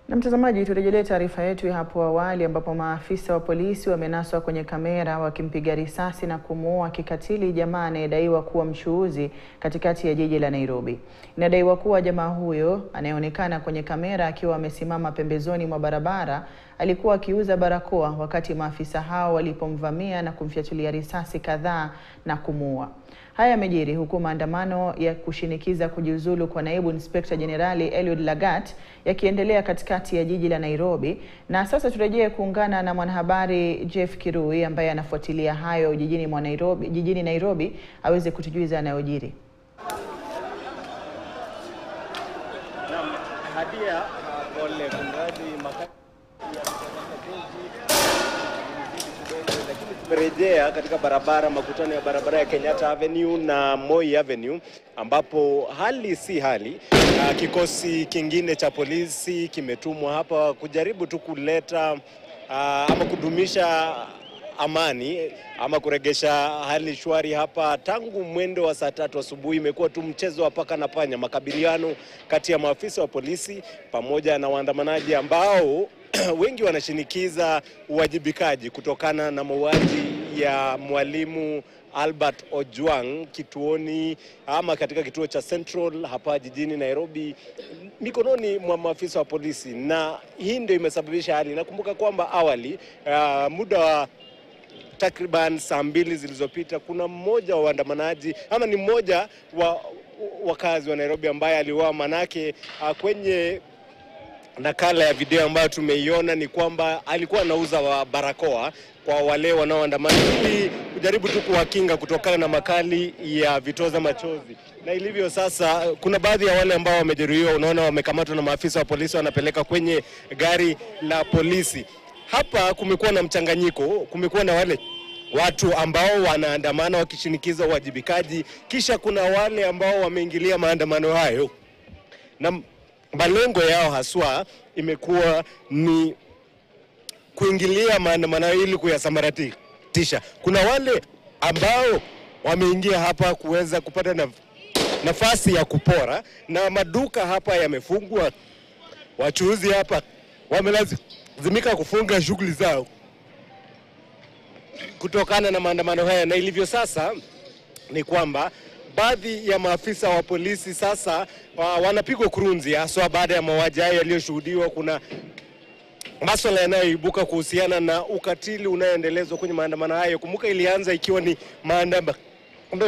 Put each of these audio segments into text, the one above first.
Na mtazamaji, turejelee taarifa yetu ya hapo awali ambapo maafisa wa polisi wamenaswa kwenye kamera wakimpiga risasi na kumuua kikatili jamaa anayedaiwa kuwa mchuuzi katikati ya jiji la Nairobi. Inadaiwa kuwa jamaa huyo anayeonekana kwenye kamera akiwa amesimama pembezoni mwa barabara alikuwa akiuza barakoa wakati maafisa hao walipomvamia na kumfyatulia risasi kadhaa na kumuua. Haya yamejiri huku maandamano ya kushinikiza kujiuzulu kwa naibu inspekta jenerali Eliud Lagat yakiendelea katikati ya jiji la Nairobi. Na sasa turejee kuungana na mwanahabari Jeff Kirui ambaye anafuatilia hayo jijini Nairobi aweze kutujuza yanayojiri. Hadia pole tumerejea katika makutano ya barabara ya Kenyatta Avenue na Moi Avenue ambapo hali si hali, na kikosi kingine cha polisi kimetumwa hapa kujaribu tu kuleta ama kudumisha amani ama kuregesha hali shwari hapa. Tangu mwendo wa saa 3 asubuhi imekuwa tu mchezo wa paka na panya, makabiliano kati ya maafisa wa polisi pamoja na waandamanaji ambao wengi wanashinikiza uwajibikaji kutokana na mauaji ya mwalimu Albert Ojwang kituoni ama katika kituo cha Central hapa jijini Nairobi mikononi mwa maafisa wa polisi, na hii ndio imesababisha hali. Nakumbuka kwamba awali muda wa takriban saa 2 zilizopita kuna mmoja wa waandamanaji ama ni mmoja wa wakazi wa Nairobi ambaye aliuawa. Manake kwenye nakala ya video ambayo tumeiona ni kwamba alikuwa anauza barakoa kwa wale wanaoandamana ili kujaribu tu kuwakinga kutokana na makali ya vitoza machozi. Na ilivyo sasa kuna baadhi ya wale ambao wamejeruhiwa, unaona wamekamatwa na maafisa wa polisi wanapeleka kwenye gari la polisi. Hapa kumekuwa na mchanganyiko, kumekuwa na wale watu ambao wanaandamana wakishinikiza uwajibikaji, kisha kuna wale ambao wameingilia maandamano hayo na malengo yao haswa imekuwa ni kuingilia maandamano ili kuyasambaratisha. Kuna wale ambao wameingia hapa kuweza kupata nafasi ya kupora, na maduka hapa yamefungwa. Wachuuzi hapa wamelazimika kufunga shughuli zao kutokana na maandamano haya, na ilivyo sasa ni kwamba baadhi ya maafisa wa polisi sasa wanapigwa kurunzi haswa baada ya mauaji haya yaliyoshuhudiwa. Kuna masuala yanayoibuka kuhusiana na ukatili unaoendelezwa kwenye maandamano hayo. Kumbuka ilianza ikiwa ni maandamano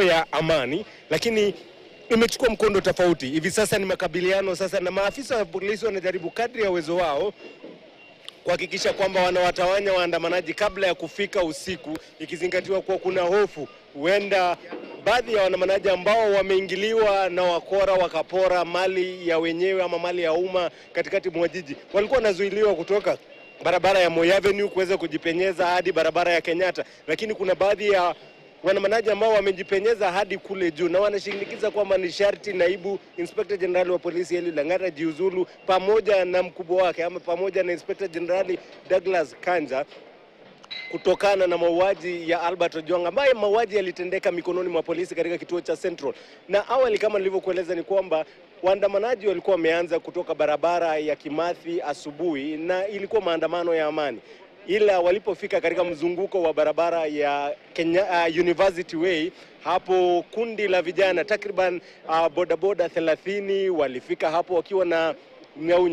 ya amani, lakini imechukua mkondo tofauti. Hivi sasa ni makabiliano sasa, na maafisa wa polisi wanajaribu kadri ya uwezo wao kuhakikisha kwamba wanawatawanya waandamanaji kabla ya kufika usiku, ikizingatiwa kuwa kuna hofu huenda baadhi ya waandamanaji ambao wameingiliwa na wakora wakapora mali ya wenyewe ama mali ya umma katikati mwa jiji walikuwa wanazuiliwa kutoka barabara ya Moi Avenue kuweza kujipenyeza hadi barabara ya Kenyatta. Lakini kuna baadhi ya waandamanaji ambao wamejipenyeza hadi kule juu na wanashinikiza kwamba ni sharti naibu inspekta jenerali wa polisi Eliud Lagat jiuzulu pamoja na mkubwa wake ama pamoja na inspekta jenerali Douglas Kanja kutokana na mauaji ya Albert Ojwang ambaye mauaji yalitendeka mikononi mwa polisi katika kituo cha Central. Na awali kama nilivyokueleza ni kwamba waandamanaji walikuwa wameanza kutoka barabara ya Kimathi asubuhi na ilikuwa maandamano ya amani, ila walipofika katika mzunguko wa barabara ya University Way, hapo kundi la vijana takriban bodaboda 30 walifika hapo wakiwa na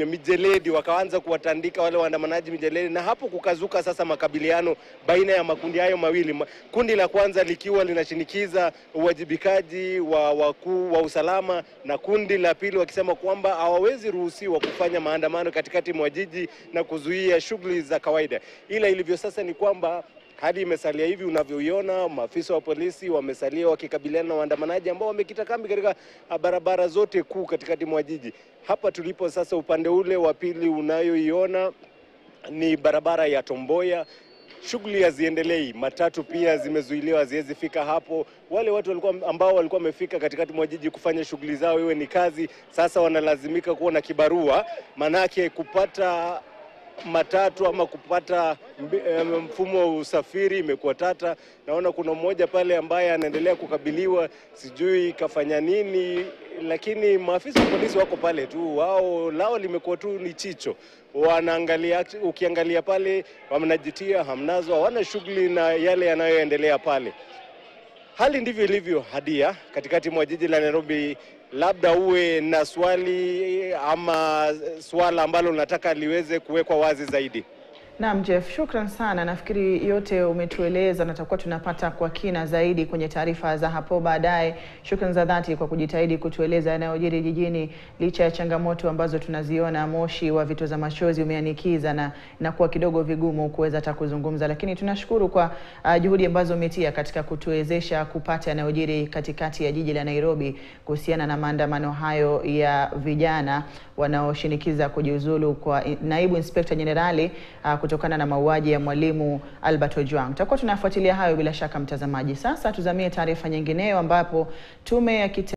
mijeledi, wakaanza kuwatandika wale waandamanaji mijeledi, na hapo kukazuka sasa makabiliano baina ya makundi hayo mawili. Kundi la kwanza likiwa linashinikiza uwajibikaji wa wakuu wa usalama, na kundi la pili wakisema kwamba hawawezi ruhusiwa kufanya maandamano katikati mwa jiji na kuzuia shughuli za kawaida. Ila ilivyo sasa ni kwamba hadi imesalia hivi unavyoiona, maafisa wa polisi wamesalia wakikabiliana na waandamanaji ambao wamekita kambi katika barabara zote kuu katikati mwa jiji. Hapa tulipo sasa, upande ule wa pili unayoiona ni barabara ya Tomboya. Shughuli haziendelei, matatu pia zimezuiliwa, haziwezi fika hapo. Wale watu ambao walikuwa wamefika katikati mwa jiji kufanya shughuli zao iwe ni kazi, sasa wanalazimika kuwa na kibarua, manake kupata matatu ama kupata mfumo wa usafiri imekuwa tata. Naona kuna mmoja pale ambaye anaendelea kukabiliwa, sijui kafanya nini, lakini maafisa wa polisi wako pale tu, lao limekuwa tu ni chicho. Wanaangalia, ukiangalia pale wanajitia hamnazo, hawana shughuli na yale yanayoendelea pale. Hali ndivyo ilivyo, Hadia, katikati mwa jiji la Nairobi. Labda uwe na swali ama swala ambalo nataka liweze kuwekwa wazi zaidi. Naam Jeff, shukran sana. Nafikiri yote umetueleza na tutakuwa tunapata kwa kina zaidi kwenye taarifa za hapo baadaye. Shukran za dhati kwa kujitahidi kutueleza yanayojiri jijini licha ya changamoto ambazo tunaziona. Moshi wa vitoza machozi umeanikiza na inakuwa kidogo vigumu kuweza hata kuzungumza, lakini tunashukuru kwa juhudi ambazo umetia katika kutuwezesha kupata yanayojiri katikati ya jiji la Nairobi kuhusiana na maandamano hayo ya vijana wanaoshinikiza kujiuzulu kwa naibu inspekta jenerali kutokana na mauaji ya mwalimu Albert Ojwang. Tutakuwa tunafuatilia hayo bila shaka mtazamaji. Sasa tuzamie taarifa nyingineyo ambapo tume ya